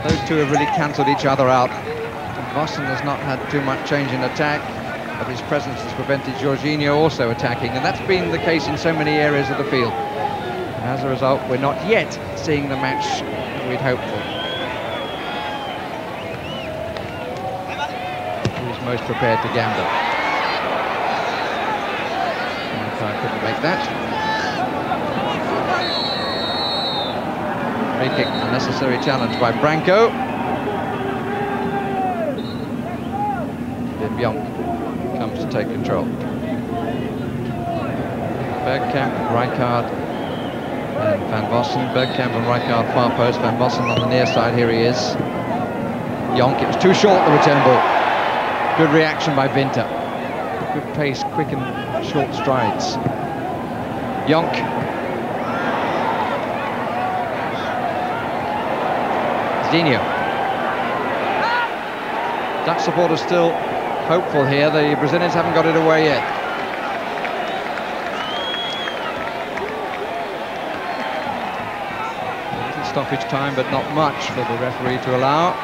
Those two have really cancelled each other out. Vossen has not had too much change in attack, but his presence has prevented Jorginho also attacking, and that's been the case in so many areas of the field. And as a result, we're not yet seeing the match that we'd hoped for. Who's most prepared to gamble? I couldn't make that. Free kick, unnecessary challenge by Branco. Bergkamp comes to take control. Bergkamp, Rijkaard and Van Vossen. Bergkamp and Rijkaard far post. Van Vossen on the near side. Here he is. Jonk, it was too short, the return ball. Good reaction by Winter. Good pace, quick and short strides. Jonk. Zinho. Dutch supporters still hopeful here. The Brazilians haven't got it away yet. A little stoppage time, but not much for the referee to allow.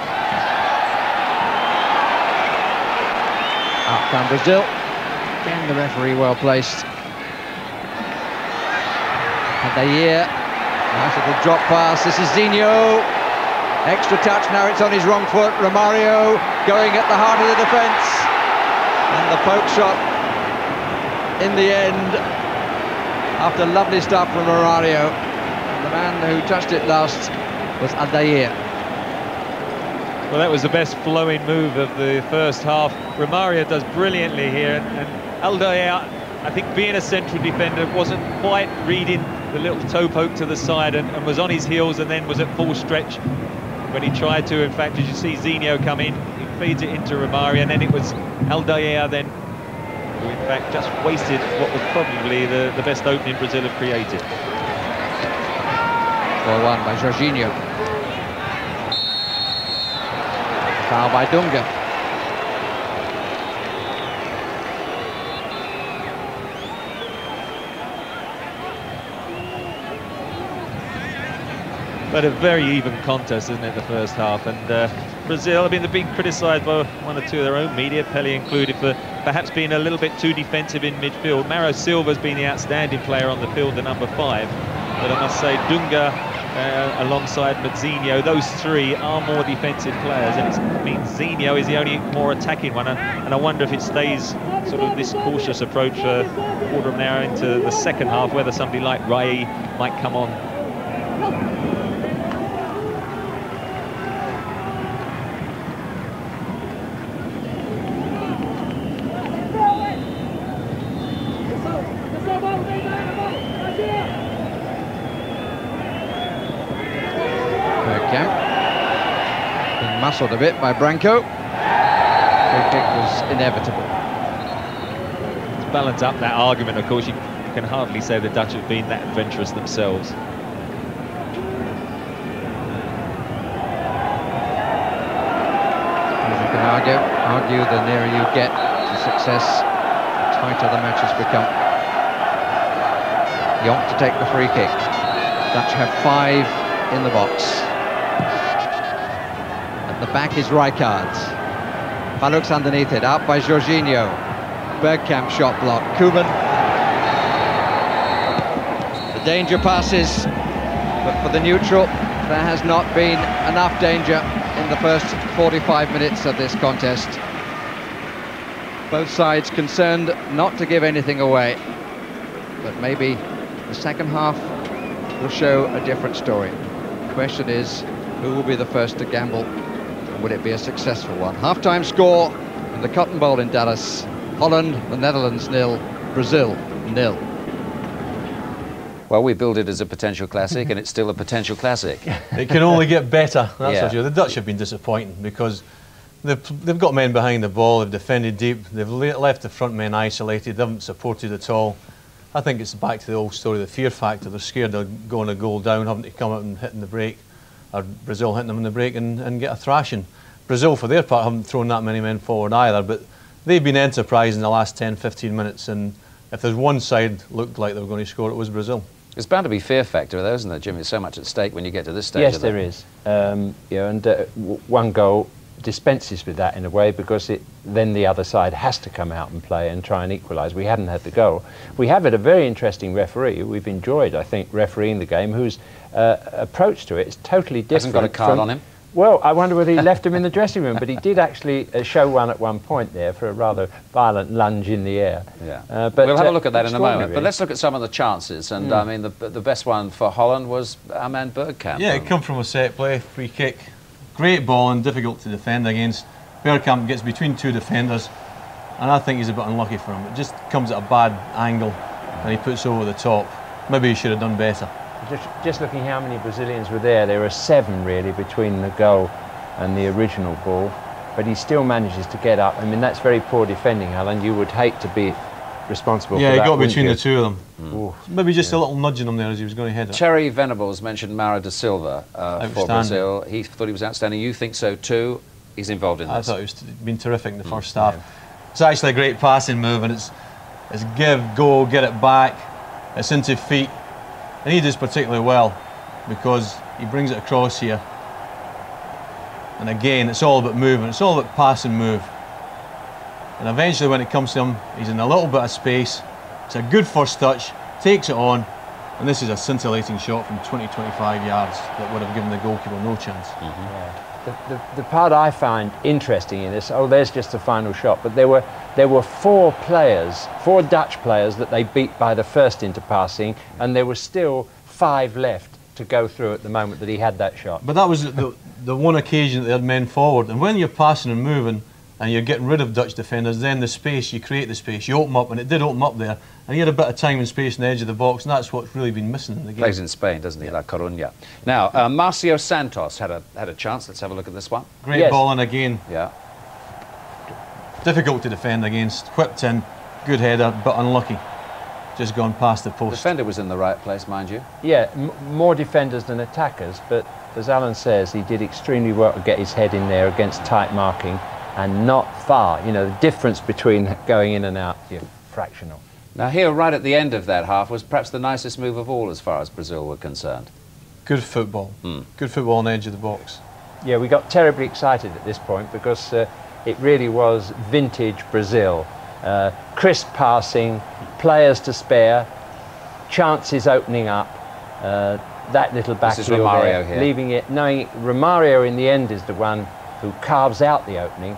Out come Brazil. Again, the referee well placed. Adair. Nice little drop pass. This is Zinho. Extra touch, now it's on his wrong foot. Romario going at the heart of the defence. And the poke shot in the end, after lovely stuff from Romario. And the man who touched it last was Adair. Well, that was the best flowing move of the first half. Romario does brilliantly here. And Adair, I think being a central defender, wasn't quite reading the little toe poke to the side and was on his heels and then was at full stretch when he tried to. In fact, as you see Zinho come in, he feeds it into Romario, and then it was Adair then who in fact just wasted what was probably the best opening Brazil have created. Ball won by Jorginho. Foul by Dunga. But a very even contest, isn't it, the first half? And Brazil have been criticised by one or two of their own media, Pelé included, for perhaps being a little bit too defensive in midfield. Mauro Silva's been the outstanding player on the field, the number 5. But I must say, Dunga alongside Zinho, those three are more defensive players, and it means Zinho is the only more attacking one. And I wonder if it stays sort of this cautious approach for a quarter of an hour into the second half, whether somebody like Rai might come on. Muscled a bit by Branco. Free kick was inevitable. To balance up that argument, of course, you can hardly say the Dutch have been that adventurous themselves. As you can argue, the nearer you get to success, the tighter the matches become. Jonk to take the free kick. Dutch have 5 in the box. The back is Rijkaard. Faluk's underneath it, out by Jorginho. Bergkamp shot block. Koeman. The danger passes, but for the neutral, there has not been enough danger in the first 45 minutes of this contest. Both sides concerned not to give anything away, but maybe the second half will show a different story. The question is, who will be the first to gamble? Would it be a successful one? Half-time score in the Cotton Bowl in Dallas. Holland, the Netherlands 0, Brazil 0. Well, we build it as a potential classic, and it's still a potential classic. It can only get better, that's for sure. The Dutch have been disappointing because they've got men behind the ball, they've defended deep, they've left the front men isolated, they haven't supported at all. I think it's back to the old story, the fear factor. They're scared of going a goal down, having to come out and hitting the break. Or Brazil hitting them in the break and get a thrashing. Brazil, for their part, haven't thrown that many men forward either, but they've been enterprising the last 10-15 minutes, and if there's one side looked like they were going to score, it was Brazil. There's bound to be fear factor, though, isn't there, Jim? There's so much at stake when you get to this stage. Yes, there is. Yeah, and one goal dispenses with that in a way, because then the other side has to come out and play and try and equalise. We hadn't had the goal. We have had a very interesting referee. We've enjoyed, I think, refereeing the game, whose approach to it is totally different. Hasn't got a card on him? Well, I wonder whether he left him in the dressing room, but he did actually show one at one point there for a rather violent lunge in the air. Yeah. But we'll have a look at that in a moment. Really. But let's look at some of the chances. And I mean, the best one for Holland was our man Bergkamp. Yeah, it come from a set play, free kick. Great ball and difficult to defend against. Bergkamp gets between two defenders, and I think he's a bit unlucky for him. It just comes at a bad angle, and he puts over the top. Maybe he should have done better. Just looking how many Brazilians were there were 7 really between the goal and the original ball, but he still manages to get up. I mean, that's very poor defending, Alan. You would hate to be responsible for that. Yeah, he got between the two of them. Ooh. Maybe just a little nudge in him there as he was going to head it. Terry Venables mentioned Mauro da Silva for Brazil. He thought he was outstanding. You think so too? He's involved in this. I thought he's been terrific in the first half. It's actually a great passing move, and it's give, go, get it back. It's into feet. And he does particularly well because he brings it across here. And again, it's all about movement. It's all about pass and move. And eventually when it comes to him, he's in a little bit of space. It's a good first touch, takes it on, and this is a scintillating shot from 20-25 yards that would have given the goalkeeper no chance. Yeah. The part I find interesting in this, there's just the final shot, but there were 4 Dutch players that they beat by the first interpassing, and there were still 5 left to go through at the moment that he had that shot. But that was the one occasion that they had men forward, and when you're passing and moving and you're getting rid of Dutch defenders, then the space, you create the space, you open up, and it did open up there, and he had a bit of time and space on the edge of the box, and that's what's really been missing in the game. Plays in Spain, doesn't he? La Coruña. Now, Marcio Santos had a chance. Let's have a look at this one. Great ball in again. Yeah. Difficult to defend against. Whipped in, good header, but unlucky. Just gone past the post. Defender was in the right place, mind you. Yeah, more defenders than attackers, but as Alan says, he did extremely well to get his head in there against tight marking, and not far. You know, the difference between going in and out, fractional. Now here, right at the end of that half, was perhaps the nicest move of all as far as Brazil were concerned. Good football. Good football on the edge of the box. Yeah, we got terribly excited at this point because it really was vintage Brazil. Crisp passing, players to spare, chances opening up, that little back this is Romario there, here. leaving it, knowing Romario in the end is the one who carves out the opening.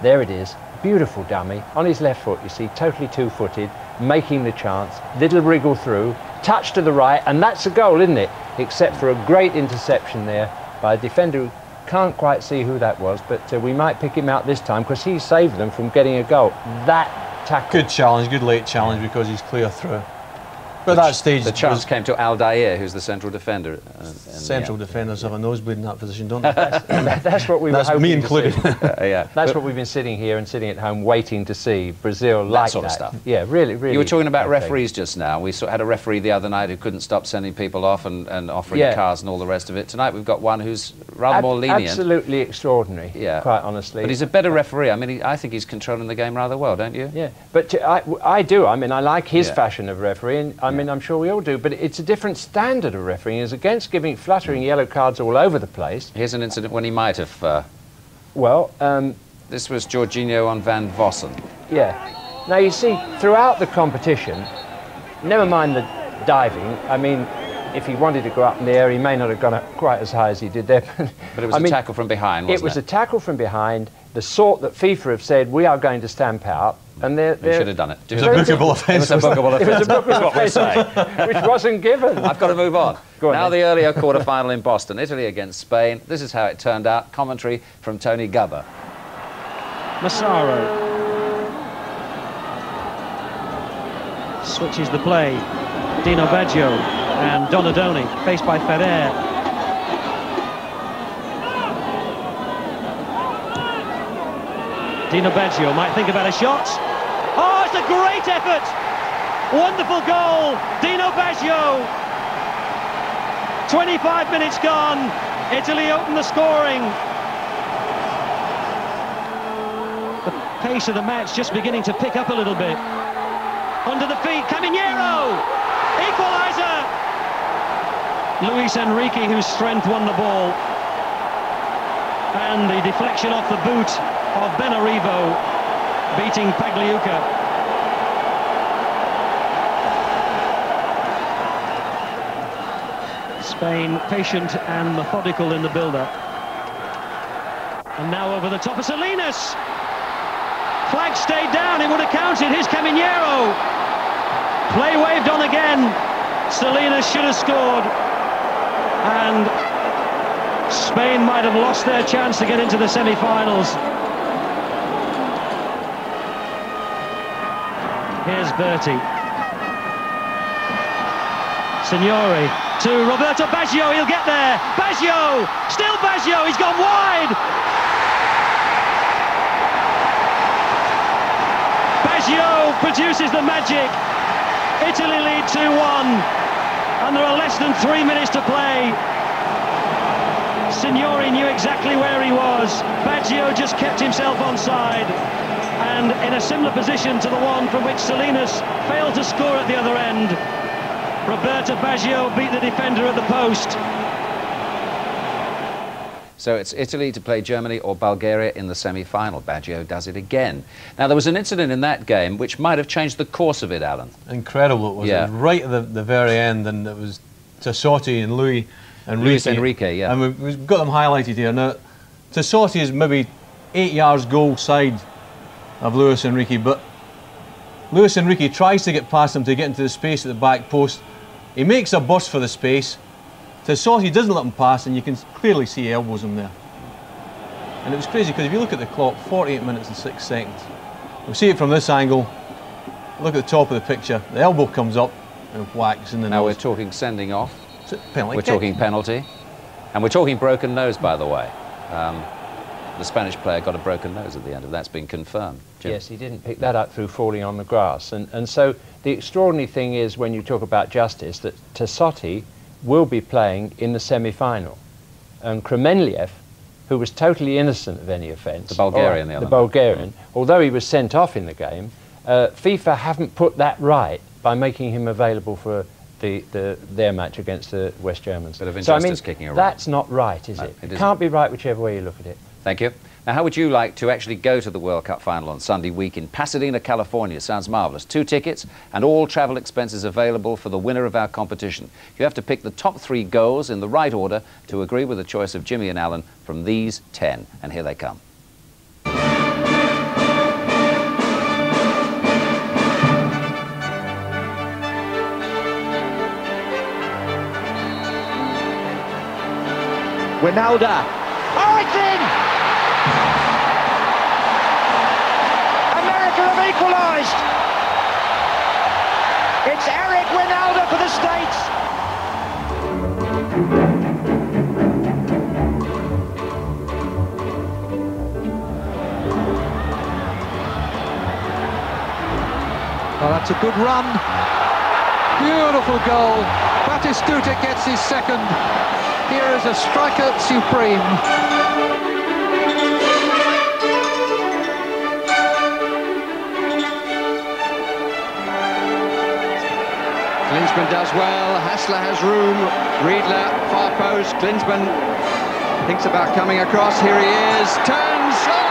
There it is, beautiful dummy, on his left foot, you see, totally two-footed, making the chance, little wriggle through, touch to the right, and that's a goal, isn't it? Except for a great interception there by a defender who can't quite see who that was, but we might pick him out this time because he saved them from getting a goal. That tackle. Good challenge, good late challenge because he's clear through. But that stage, the chance came to Aldair, who's the central defender. Central defenders have a nosebleed in that position, don't they? That's what we were hoping me included. Yeah. That's what we've been sitting here and sitting at home waiting to see Brazil like that. Sort of stuff. Yeah, really, really. You were talking about okay. referees just now. We had a referee the other night who couldn't stop sending people off and offering cars and all the rest of it. Tonight we've got one who's rather more lenient. Absolutely extraordinary, quite honestly. But he's a better referee. I mean, I think he's controlling the game rather well, don't you? Yeah, but I do. I mean, I like his fashion of refereeing. I mean, I'm sure we all do. But it's a different standard of refereeing. It's against giving fluttering yellow cards all over the place. Here's an incident when he might have... this was Jorginho on Van Vossen. Yeah. Now, you see, throughout the competition, never mind the diving, I mean, if he wanted to go up in the air, he may not have gone up quite as high as he did there. But it was a tackle from behind, wasn't it? It was a tackle from behind, the sort that FIFA have said, we are going to stamp out. And they should have done it. It was a bookable offence. It was a bookable offence. That's what we're saying. Which wasn't given. I've got to move on. Now then. the earlier quarter-final in Boston, Italy against Spain. This is how it turned out. Commentary from Tony Gubber. Massaro switches the play. Dino Baggio and Donadoni faced by Ferrer. Dino Baggio might think about a shot. Oh, it's a great effort! Wonderful goal, Dino Baggio. 25 minutes gone. Italy open the scoring. The pace of the match just beginning to pick up a little bit. Under the feet, Caminero! Equaliser! Luis Enrique, whose strength won the ball. And the deflection off the boot of Benarivo, beating Pagliuca. Spain patient and methodical in the build-up. And now over the top of Salinas. Flag stayed down, it would have counted. Here's Caminero. Play waved on again. Salinas should have scored. And Spain might have lost their chance to get into the semi-finals. Here's Berti. Signori to Roberto Baggio, he'll get there. Baggio, still Baggio, he's gone wide. Baggio produces the magic. Italy lead 2-1, and there are less than 3 minutes to play. Signori knew exactly where he was. Baggio just kept himself onside, and in a similar position to the one from which Salinas failed to score at the other end. Roberto Baggio beat the defender at the post. So it's Italy to play Germany or Bulgaria in the semi-final. Baggio does it again. Now, there was an incident in that game which might have changed the course of it, Alan. Incredible it was. Yeah. It was right at the very end, and it was Tassotti and Luis Enrique, yeah. And we've got them highlighted here. Now, Tassotti is maybe 8 yards goal side of Luis Enrique, but Luis Enrique tries to get past him to get into the space at the back post. He makes a burst for the space. Tassotti doesn't let him pass, and you can clearly see he elbows him there. And it was crazy because if you look at the clock, 48 minutes and 6 seconds. We'll see it from this angle. Look at the top of the picture. The elbow comes up and whacks in the nose. Now we're talking sending off. Penalty we're kick. talking penalty. And we're talking broken nose, by the way. The Spanish player got a broken nose at the end of that's been confirmed. Jim? Yes, he didn't pick that up through falling on the grass. And so the extraordinary thing is, when you talk about justice, that Tassotti will be playing in the semi-final. And Kremenliev, who was totally innocent of any offence, the Bulgarian, the Bulgarian, although he was sent off in the game, FIFA haven't put that right by making him available for their match against the West Germans. Bit of So I injustice mean, kicking around. that's not right, is No, it? it It can't be right whichever way you look at it. Thank you. Now, how would you like to actually go to the World Cup final on Sunday week in Pasadena, California? Sounds marvellous. 2 tickets and all travel expenses available for the winner of our competition. You have to pick the top 3 goals in the right order to agree with the choice of Jimmy and Alan from these 10. And here they come. Wijnaldum. Oh, it's in! America have equalised. It's Eric Wijnaldum for the States. Well, that's a good run. Beautiful goal. Batistuta gets his second. Here is a striker supreme. Klinsmann does well. Hassler has room. Riedler, far post. Klinsmann thinks about coming across. Here he is. Turns. Oh!